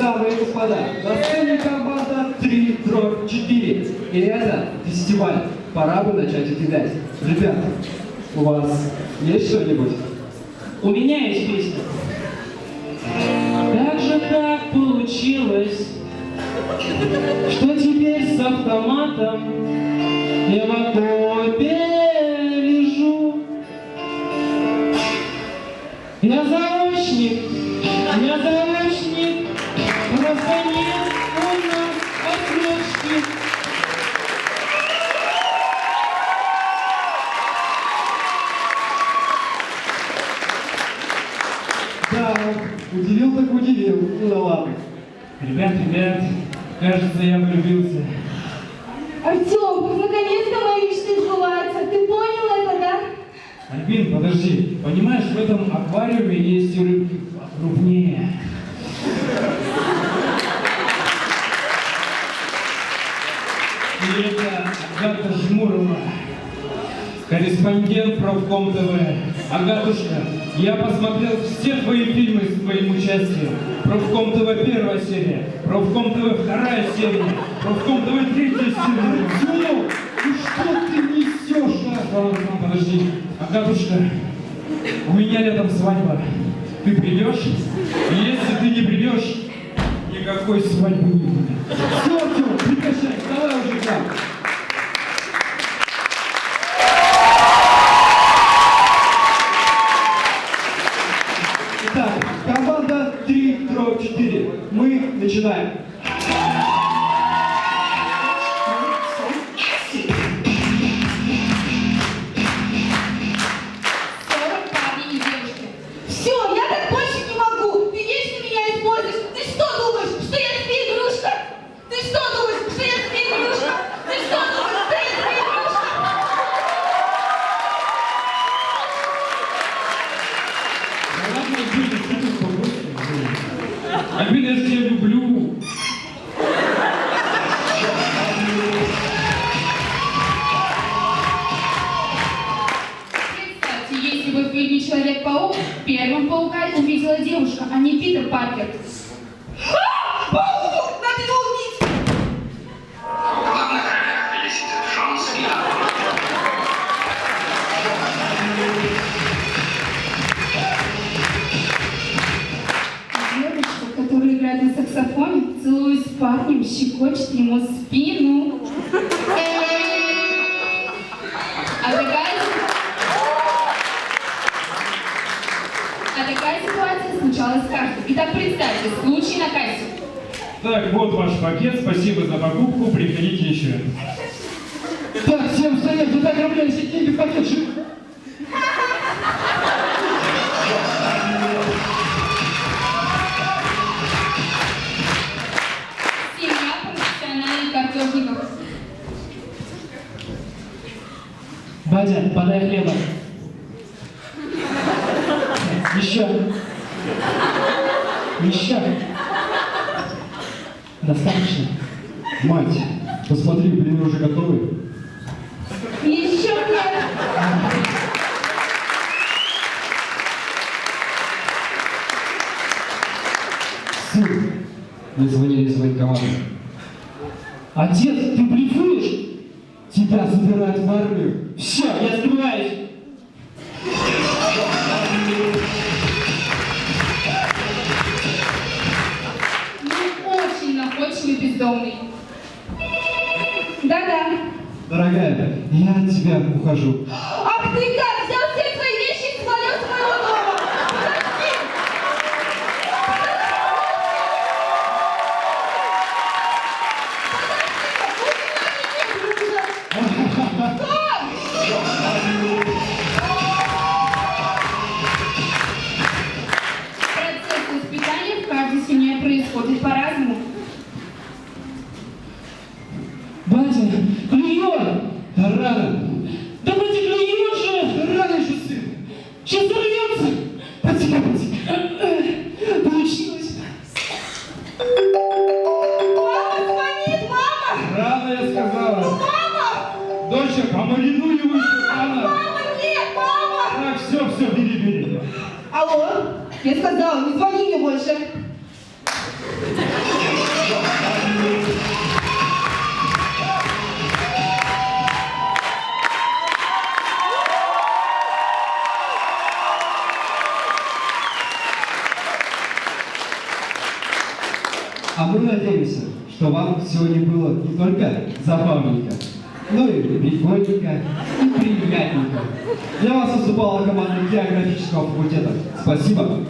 Дамы и господа, на сцене команда 3-4. И это фестиваль. Пора бы начать удивлять. Ребята, у вас есть что-нибудь? У меня есть песня. Как же так получилось, что теперь с автоматом я в окопе лежу? Я заочник, просто нет у нас отсрочки. Да, удивил так удивил. Ну ладно. Ребят, кажется, я влюбился. Артем, наконец-то мои мечты сбываются. Ты понял это, да? Альбин, подожди. Понимаешь, в этом аквариуме есть рыбки крупнее. И это Агата Жмурова, корреспондент Профком ТВ. Агатушка, я посмотрел все твои фильмы с твоим участием. Профком ТВ 1 серия, Профком ТВ 2 серия, Профком ТВ 3 серия. Артем, ну что ты несешь? Подожди. Агатушка, у меня летом свадьба. Ты придешь? Если ты не придешь, никакой свадьбы не будет. Все, Артем, прекращай, давай уже сам. Итак, команда 3-4. Мы начинаем. Все, я так больше не могу. Ты вечно меня используешь. Ты что думаешь, что я спи-игрушка? Ты что думаешь, что я спи-игрушка? Ты что думаешь, что я спи-игрушка? Альбин, я же тебя люблю. Представьте, если бы в фильме «Человек-паук» первым паука увидела девушка, а не Питер Паркер. Паук! Надо его убить! Девушка, которая играет на саксофоне, целуясь с парнем, щекочет ему спину. Такая ситуация случалась с каждым. Итак, представьте, случай на кассе. Так, вот ваш пакет, спасибо за покупку, приходите еще. Так, всем стоять, вот ограбляли все деньги в пакет. Семья профессиональных картежников. Бадя, подай хлеба. Еще. Достаточно. Мать, посмотри, блин, уже готовы. Еще нет. Сын, мне звонили из военкомата. Отец, ты блефуешь? Тебя забирают в армию. Все, я сбиваюсь. Очень находчивый бездомный. Да-да. Дорогая, я от тебя ухожу. Ах ты как! Взял все свои вещи и свалил с моего дома! Подожди! Процесс воспитания в каждой семье происходит по-разному. Батя, клюет! Рано. Да батя, клюет же! Рано еще, сын. Сейчас взорвется! Потихо. Получилось! Мама звонит, мама! Рано, я сказала. Мама! Доча, помаринуй его еще рано. Мама, нет, мама! Так, все, бери. Алло, я сказала, не звони мне больше. А мы надеемся, что вам сегодня было не только забавненько, но и прикольненько, и приятненько. Для вас выступала команда географического факультета. Спасибо.